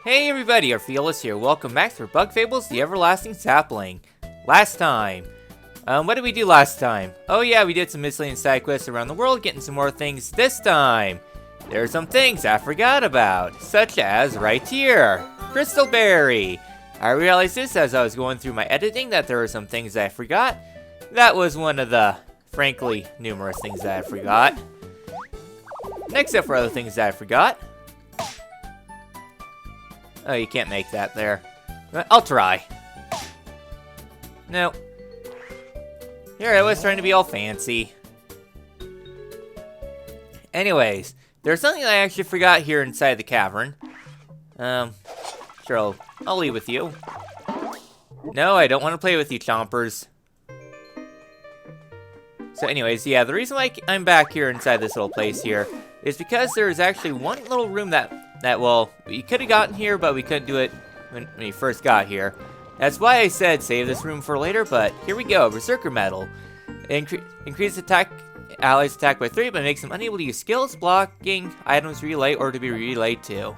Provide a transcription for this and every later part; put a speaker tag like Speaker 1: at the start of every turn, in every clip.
Speaker 1: Hey everybody, Orpheolus here. Welcome back to Bug Fables, the Everlasting Sapling. Last time. What did we do last time? Oh yeah, we did some miscellaneous side quests around the world, getting some more things this time. There are some things I forgot about, such as right here, Crystal Berry. I realized this as I was going through my editing that there were some things I forgot. That was one of the, frankly, numerous things that I forgot. Next up for other things that I forgot. Oh, you can't make that there. I'll try. No. Here I was trying to be all fancy. Anyways, there's something I actually forgot here inside the cavern. Sure, I'll leave with you. No, I don't want to play with you, chompers. So anyways, yeah, the reason why I'm back here inside this little place here is because there's actually one little room that well, we could have gotten here, but we couldn't do it when we first got here. That's why I said save this room for later, but here we go, Berserker Medal. Increase attack, allies attack by 3, but makes them unable to use skills, blocking, items relay, or to be relayed to.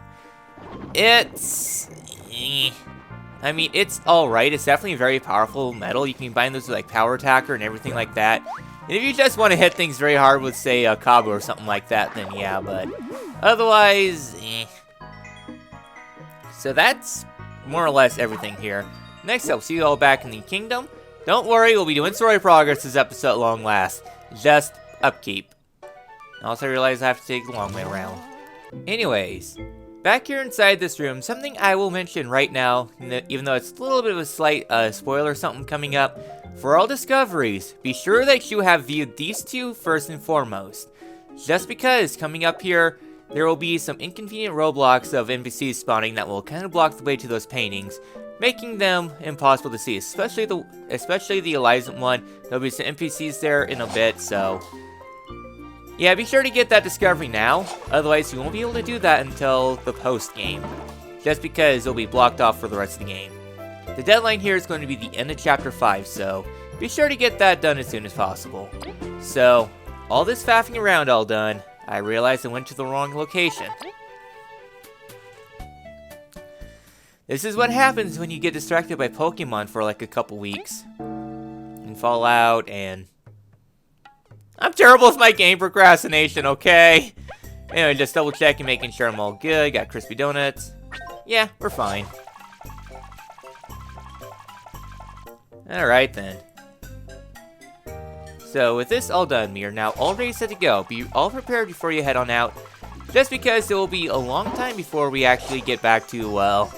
Speaker 1: It's... I mean, it's alright. It's definitely a very powerful medal. You can combine those with, like, Power Attacker and everything like that. And if you just want to hit things very hard with, say, a Cabo or something like that, then yeah, but... otherwise, So that's more or less everything here. Next up, see you all back in the kingdom. Don't worry, we'll be doing story progress this episode at long last. Just upkeep. Also, I realize I have to take the long way around. Anyways, back here inside this room, something I will mention right now, even though it's a little bit of a slight spoiler or something coming up. For all discoveries, be sure that you have viewed these two first and foremost. Just because coming up here, there will be some inconvenient roadblocks of NPCs spawning that will kind of block the way to those paintings, making them impossible to see, especially the Eliza one. There'll be some NPCs there in a bit, so... yeah, be sure to get that discovery now, otherwise you won't be able to do that until the post-game, just because it'll be blocked off for the rest of the game. The deadline here is going to be the end of Chapter 5, so be sure to get that done as soon as possible. So, all this faffing around all done, I realized I went to the wrong location. This is what happens when you get distracted by Pokemon for like a couple weeks. And Fallout, and... I'm terrible with my game procrastination, okay? Anyway, just double checking, making sure I'm all good. Got crispy donuts. Yeah, we're fine. Alright then. So with this all done, we are now all ready set to go. Be all prepared before you head on out. Just because it will be a long time before we actually get back to, well,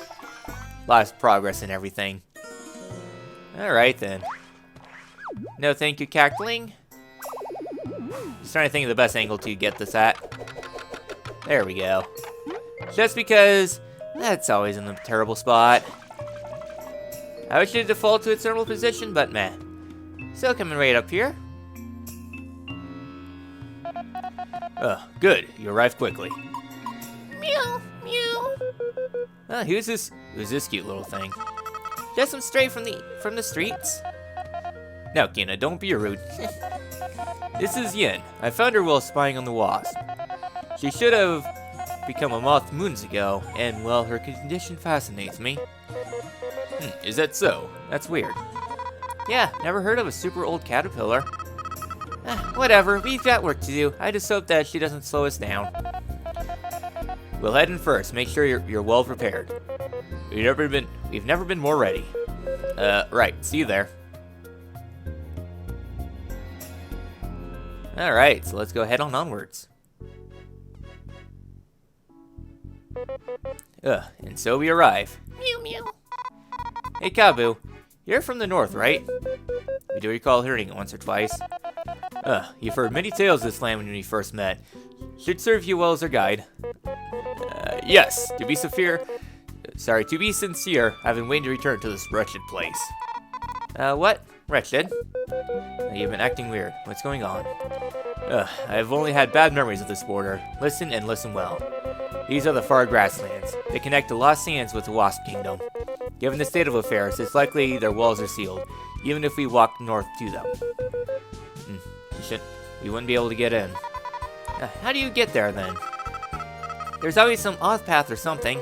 Speaker 1: lots of progress and everything. Alright then. No thank you, Cackling. Just trying to think of the best angle to get this at. There we go. Just because that's always in the terrible spot. I wish it default to its normal position, but meh. Still coming right up here. Good. You arrived quickly. Meow, meow. Who's this cute little thing? Just some stray from the streets. Now, Kina, don't be rude. This is Yin. I found her while spying on the Wasp. She should have become a moth moons ago, and well, her condition fascinates me. Is that so? That's weird. Yeah, never heard of a super old caterpillar. Whatever, we've got work to do. I just hope that she doesn't slow us down. We'll head in first. Make sure you're well prepared. We've never been more ready. Right. See you there. Alright, so let's go head on onwards. And so we arrive. Mew mew. Hey Kabu, you're from the north, right? I do recall hearing it once or twice. You've heard many tales of this land when we first met. Should serve you well as our guide. Yes, to be sincere, I've been waiting to return to this wretched place. What? Wretched? You've been acting weird. What's going on? I've only had bad memories of this border. Listen and listen well. These are the far grasslands. They connect the Lost Sands with the Wasp Kingdom. Given the state of affairs, it's likely their walls are sealed, even if we walk north to them. We wouldn't be able to get in. How do you get there, then? There's always some off path or something.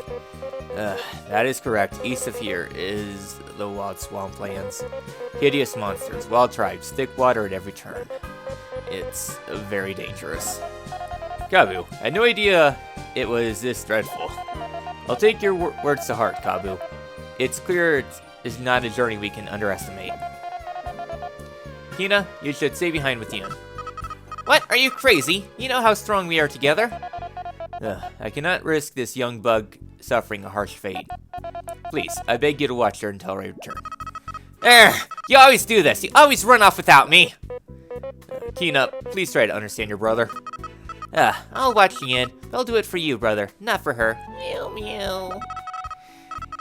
Speaker 1: That is correct. East of here is the wild swamplands. Hideous monsters, wild tribes, thick water at every turn. It's very dangerous. Kabu, I had no idea it was this dreadful. I'll take your words to heart, Kabu. It's clear it is not a journey we can underestimate. Hina, you should stay behind with Ian. What? Are you crazy? You know how strong we are together. I cannot risk this young bug suffering a harsh fate. Please, I beg you to watch her until I return. You always do this. You always run off without me. Hina, please try to understand your brother. I'll watch the end. I'll do it for you, brother, not for her. Meow, meow.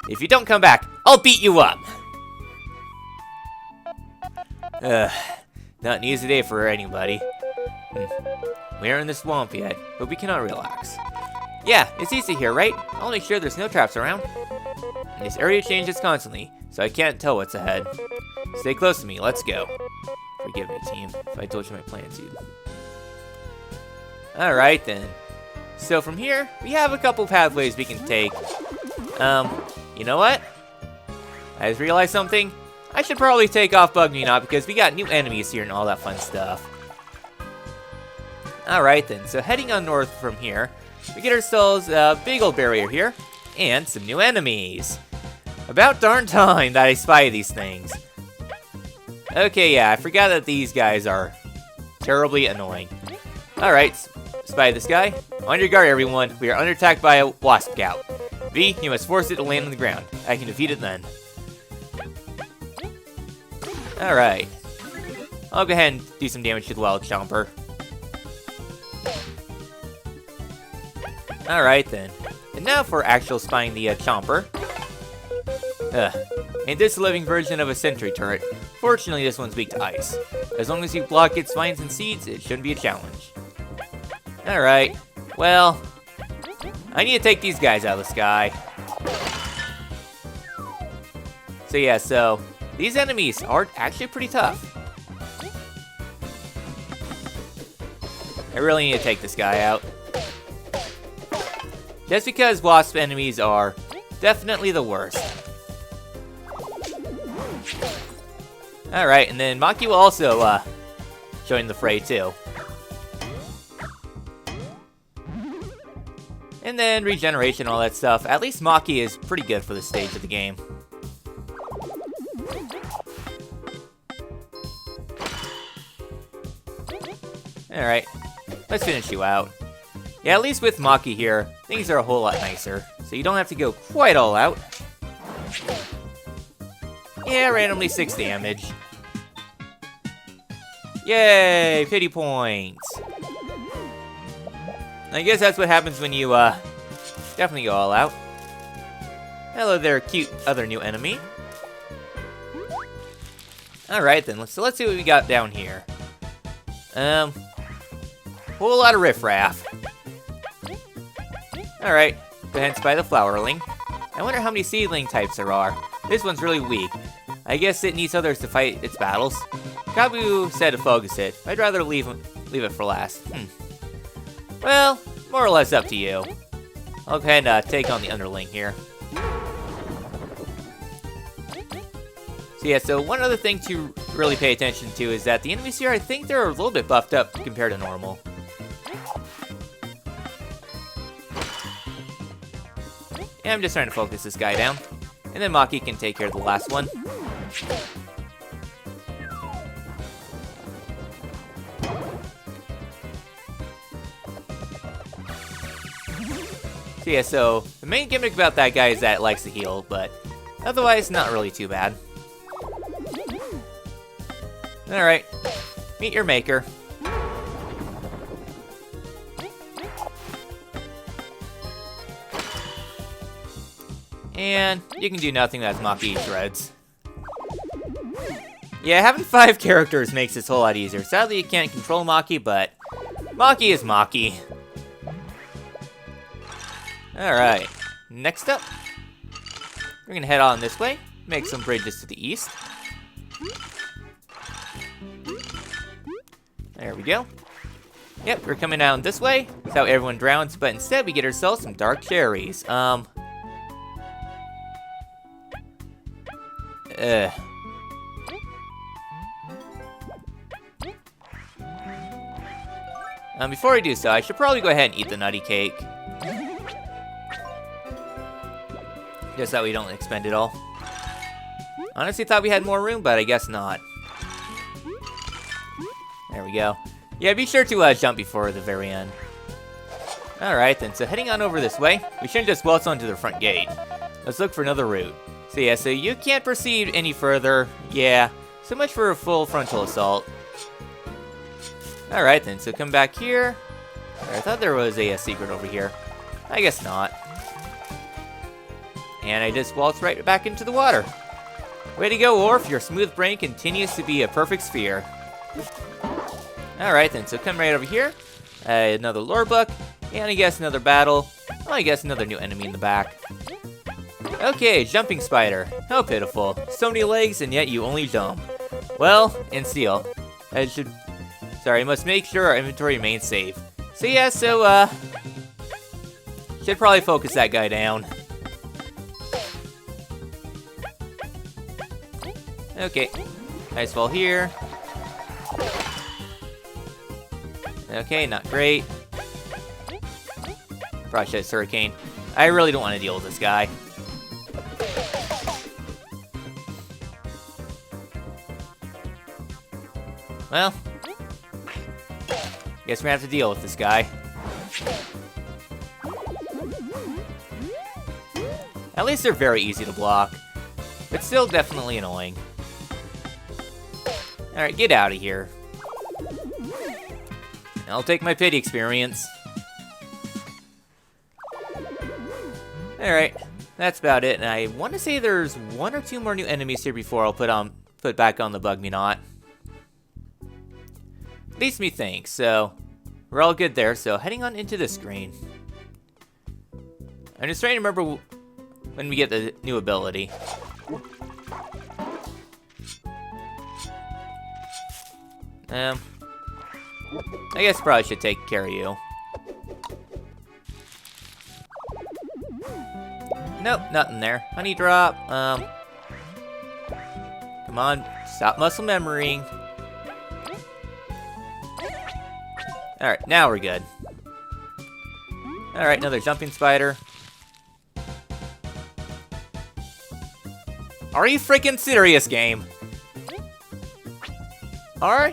Speaker 1: If you don't come back, I'll beat you up. Not an easy day for anybody. We aren't in the swamp yet, but we cannot relax. Yeah, it's easy here, right? I'll make sure there's no traps around. And this area changes constantly, so I can't tell what's ahead. Stay close to me, let's go. Forgive me, team, if I told you my plans, you'd... Alright then. So from here, we have a couple pathways we can take. You know what? I just realized something. I should probably take off Bug Me Not because we got new enemies here and all that fun stuff. Alright then, so heading on north from here, we get ourselves a big old barrier here, and some new enemies. About darn time that I spy these things. Okay, yeah, I forgot that these guys are terribly annoying. Alright, spy this guy. On your guard, everyone. We are under attack by a Wasp Scout. V, you must force it to land on the ground. I can defeat it then. Alright. I'll go ahead and do some damage to the Wild Chomper. Alright then. And now for actual spying the Chomper. And this is a living version of a sentry turret. Fortunately, this one's weak to ice. As long as you block its vines and seeds, it shouldn't be a challenge. Alright. Well, I need to take these guys out of the sky. So yeah, so these enemies are actually pretty tough. I really need to take this guy out. Just because Wasp enemies are definitely the worst. Alright, and then Maki will also join the fray too. And then regeneration, all that stuff. At least Maki is pretty good for this stage of the game. Alright, let's finish you out. Yeah, at least with Maki here, things are a whole lot nicer. So you don't have to go quite all out. Yeah, randomly 6 damage. Yay, pity points. I guess that's what happens when you, definitely go all out. Hello there, cute other new enemy. Alright then, so let's see what we got down here. Whole lot of riffraff. Alright, go ahead and spy the flowerling. I wonder how many seedling types there are. This one's really weak. I guess it needs others to fight its battles. Kabu said to focus it. I'd rather leave it for last. Well, more or less up to you. I'll go ahead and take on the underling here. So yeah, so one other thing to really pay attention to is that the enemies here, I think they're a little bit buffed up compared to normal. And I'm just trying to focus this guy down. And then Maki can take care of the last one. So yeah, so the main gimmick about that guy is that it likes to heal, but otherwise not really too bad. Alright, meet your maker. And you can do nothing as Maki shreds. Yeah, having 5 characters makes this a whole lot easier. Sadly, you can't control Maki, but Maki is Maki. Alright, next up, we're gonna head on this way, make some bridges to the east. There we go. Yep, we're coming down this way. That's how everyone drowns, but instead we get ourselves some dark cherries. Ugh. Before I do so, I should probably go ahead and eat the nutty cake. Just that we don't expend it all. Honestly, thought we had more room, but I guess not. There we go. Yeah, be sure to jump before the very end. Alright then, so heading on over this way, we shouldn't just waltz onto the front gate. Let's look for another route. So yeah, so you can't proceed any further. Yeah, so much for a full frontal assault. Alright then, so come back here. I thought there was a secret over here. I guess not. And I just waltz right back into the water. Way to go, Orph. Your smooth brain continues to be a perfect sphere. Alright then, so come right over here. Another lore book. And I guess another battle. Oh, I guess another new enemy in the back. Okay, jumping spider. How pitiful. So many legs and yet you only jump. Well, and seal. I must make sure our inventory remains safe. So yeah, should probably focus that guy down. Okay, nice fall here. Okay, not great. Probably should have hurricane. I really don't want to deal with this guy. Well, guess we're gonna have to deal with this guy. At least they're very easy to block, but still definitely annoying. Alright, get out of here. I'll take my pity experience. Alright, that's about it, and I want to say there's 1 or 2 more new enemies here before I'll put back on the Bug Me Not. Leads me think, so we're all good there, so heading on into the screen. I'm just trying to remember when we get the new ability. I guess probably should take care of you. Nope, nothing there. Honey drop, come on, stop muscle memorying. Alright, now we're good. Alright, another jumping spider. Are you freaking serious, game? Are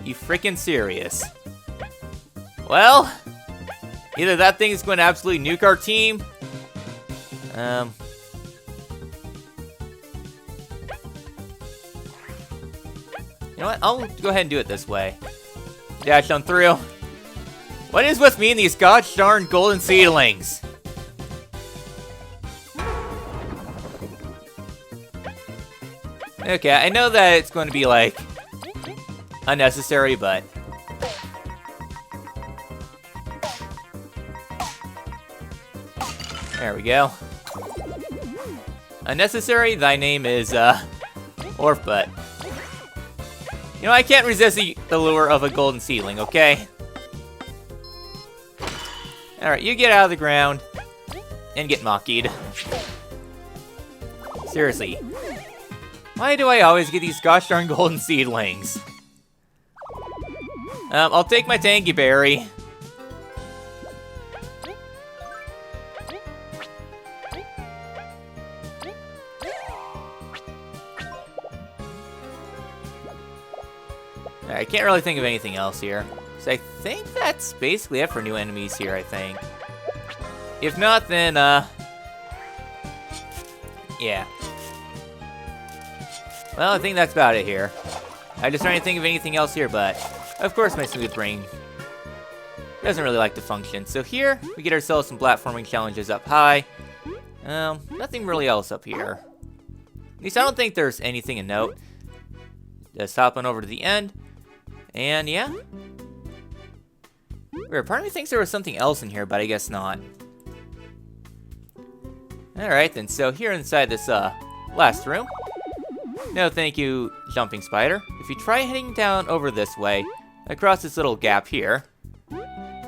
Speaker 1: you freaking serious? Well, either that thing is going to absolutely nuke our team. You know what? I'll go ahead and do it this way. Dash on through. What is with me and these gosh darn golden seedlings? Okay, I know that it's going to be, like, unnecessary, but... There we go. Unnecessary, thy name is, Orph, but... You know, I can't resist the lure of a golden seedling, okay? Alright, you get out of the ground and get mockeyed. Seriously. Why do I always get these gosh darn golden seedlings? I'll take my tanky berry. I can't really think of anything else here. So I think that's basically it for new enemies here, I think. If not, then, yeah. Well, I think that's about it here. I'm just trying to think of anything else here, but of course my smooth brain doesn't really like to function. So here, we get ourselves some platforming challenges up high. Nothing really else up here. At least I don't think there's anything to note. Just hop on over to the end. And yeah. Weird, part of me thinks there was something else in here, but I guess not. Alright then, so here inside this last room. No thank you, jumping spider. If you try heading down over this way, across this little gap here.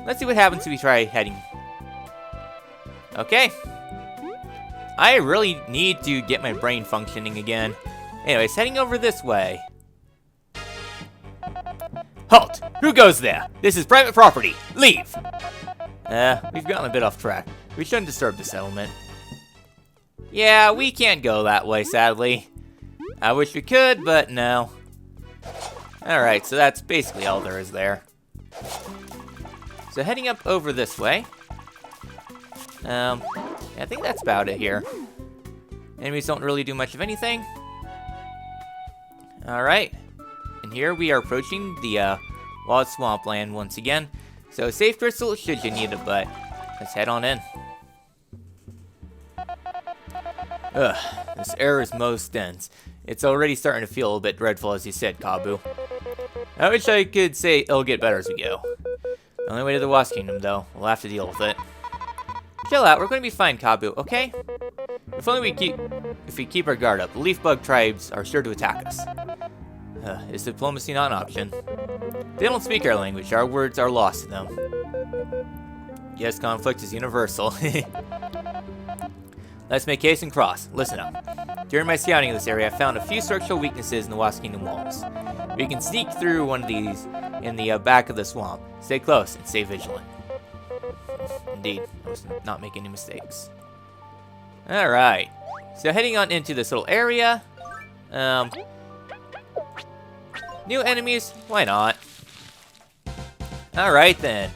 Speaker 1: Let's see what happens if we try heading. Okay. I really need to get my brain functioning again. Anyways, heading over this way. Halt! Who goes there? This is private property. Leave! We've gotten a bit off track. We shouldn't disturb the settlement. Yeah, we can't go that way, sadly. I wish we could, but no. Alright, so that's basically all there is there. So heading up over this way. I think that's about it here. Enemies don't really do much of anything. Alright. And here we are approaching the wild swampland once again. So save crystal should you need it, but let's head on in. Ugh, this air is most dense. It's already starting to feel a little bit dreadful, as you said, Kabu. I wish I could say it'll get better as we go. The only way to the Wasp Kingdom, though. We'll have to deal with it. Chill out, we're going to be fine, Kabu, okay? If we keep our guard up, the leaf bug tribes are sure to attack us. Is diplomacy not an option? They don't speak our language, our words are lost to them. Yes, conflict is universal. Let's make haste and cross. Listen up. During my scouting of this area, I found a few structural weaknesses in the Wasp Kingdom walls. We can sneak through one of these in the back of the swamp. Stay close and stay vigilant. Indeed, I was not making any mistakes. Alright, so heading on into this little area. New enemies? Why not? Alright then.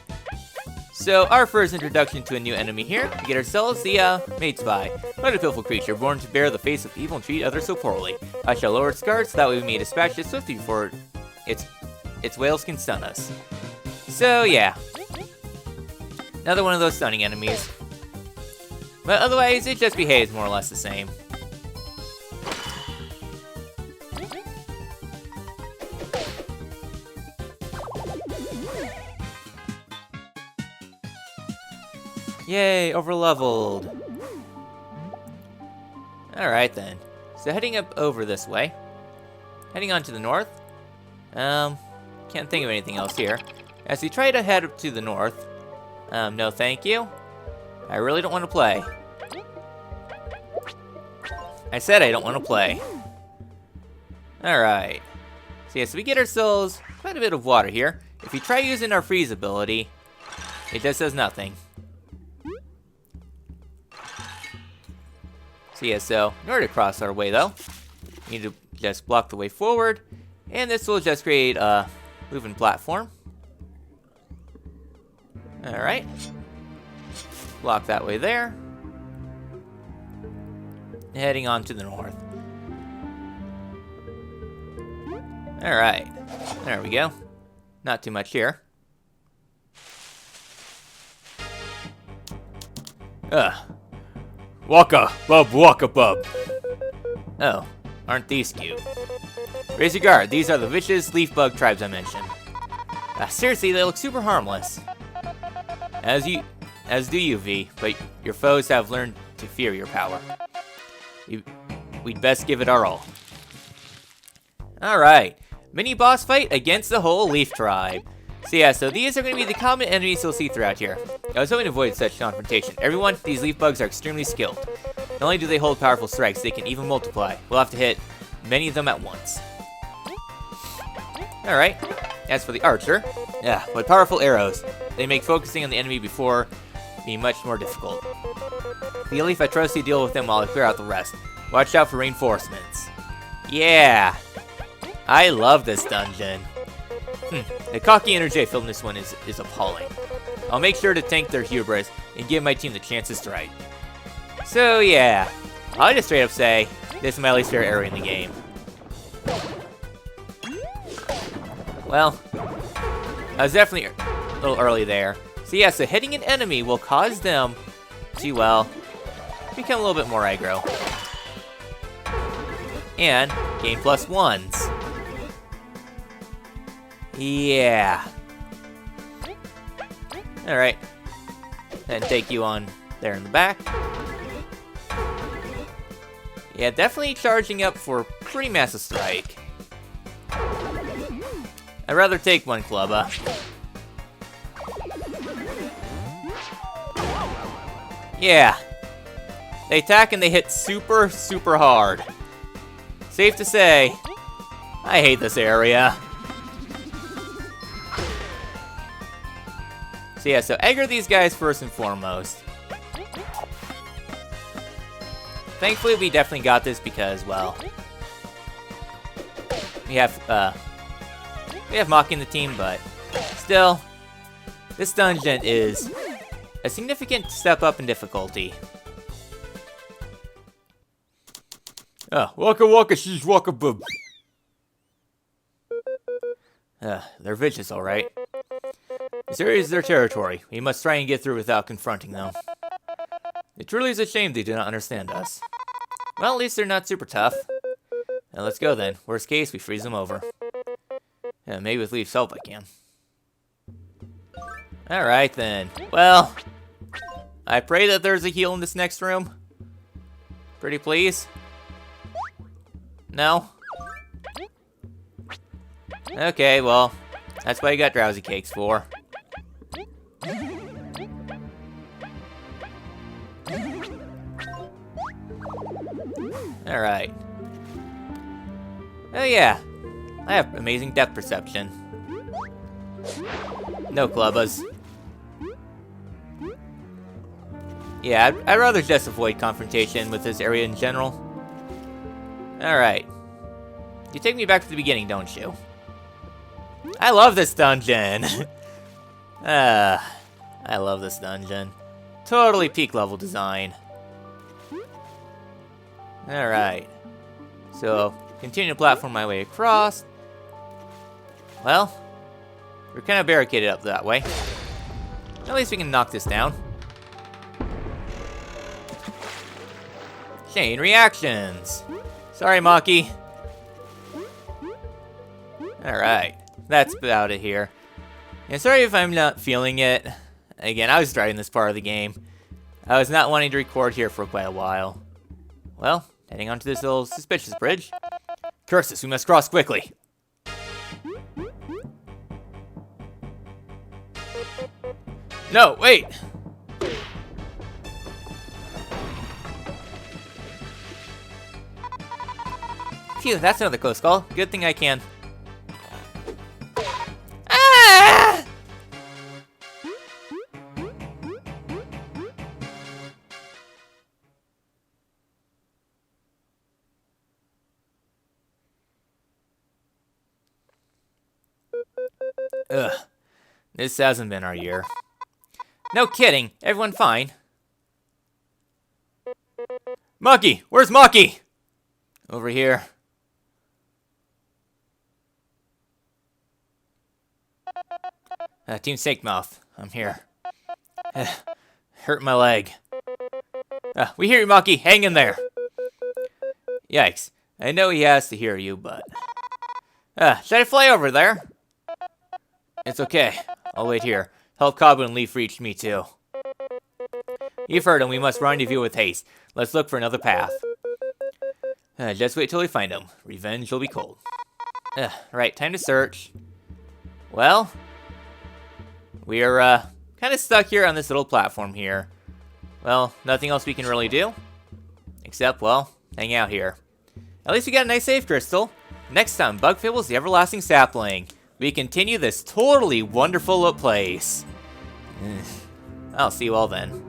Speaker 1: So, our first introduction to a new enemy here. We get ourselves the, Mate Spy. What a pitiful creature, born to bear the face of evil and treat others so poorly. I shall lower its guards, so that way we may dispatch it swiftly before its whales can stun us. So, yeah. Another one of those stunning enemies. But otherwise, it just behaves more or less the same. Yay, overleveled. Alright then. So heading up over this way. Heading on to the north. Can't think of anything else here. As we try to head up to the north. No thank you. I really don't want to play. I said I don't want to play. Alright. So yes, we get ourselves quite a bit of water here. If we try using our freeze ability, it just does nothing. So yeah, so in order to cross our way though, we need to just block the way forward, and this will just create a moving platform. Alright. Block that way there. Heading on to the north. Alright. There we go. Not too much here. Waka bub. Oh, aren't these cute? Raise your guard, these are the vicious leaf bug tribes I mentioned. Seriously, they look super harmless. As do you, V, but your foes have learned to fear your power. We'd best give it our all. Alright, mini boss fight against the whole leaf tribe. So yeah, so these are going to be the common enemies you'll see throughout here. I was hoping to avoid such confrontation. Everyone, these leaf bugs are extremely skilled. Not only do they hold powerful strikes, they can even multiply. We'll have to hit many of them at once. Alright, as for the archer, what powerful arrows. They make focusing on the enemy before be much more difficult. The leaf I trust you deal with them while I clear out the rest. Watch out for reinforcements. Yeah, I love this dungeon. The cocky energy I feel in this one is appalling. I'll make sure to tank their hubris and give my team the chances to right. So yeah, I'll just straight up say, this is my least favorite area in the game. Well, I was definitely a little early there. So yeah, so hitting an enemy will cause them to, well, become a little bit more aggro. And gain +1s. Yeah. Alright. And take you on there in the back. Yeah, definitely charging up for pretty massive strike. I'd rather take one club. Yeah. They attack and they hit super, super hard. Safe to say, I hate this area. So yeah, so aggro these guys first and foremost. Thankfully, we definitely got this because, well, we have Maki in the team, but still, this dungeon is a significant step up in difficulty. Waka waka, she's waka boob. They're vicious, alright. This area is their territory. We must try and get through without confronting them. It truly is a shame they do not understand us. Well, at least they're not super tough. Now let's go then. Worst case, we freeze them over. Maybe with Leaf's help I can. Alright then. Well, I pray that there's a heal in this next room. Pretty please. No? Okay, well, that's what you got drowsy cakes for. Alright. Oh yeah, I have amazing depth perception. No clubbas. Yeah, I'd rather just avoid confrontation with this area in general. Alright. You take me back to the beginning, don't you? I love this dungeon! I love this dungeon. Totally peak level design. Alright. So, continue to platform my way across. Well, we're kind of barricaded up that way. At least we can knock this down. Chain reactions! Sorry, Maki. Alright. That's about it here. And sorry if I'm not feeling it. Again, I was driving this part of the game. I was not wanting to record here for quite a while. Well, heading onto this little suspicious bridge. Curse us, we must cross quickly. No, wait! Phew, that's another close call. Good thing I can. Ah! Ugh. This hasn't been our year. No kidding. Everyone fine? Maki! Where's Maki? Over here. Team Snakemoth, I'm here. Hurt my leg. We hear you, Maki. Hang in there. Yikes. I know he has to hear you, but... should I fly over there? It's okay. I'll wait here. Help Kabu and Leaf reach me, too. You've heard him. We must rendezvous with haste. Let's look for another path. Just wait till we find him. Revenge will be cold. Right, time to search. Well... we're, kind of stuck here on this little platform here. Well, nothing else we can really do. Except, well, hang out here. At least we got a nice save crystal. Next time, Bug Fables, the Everlasting Sapling. We continue this totally wonderful place. I'll see you all then.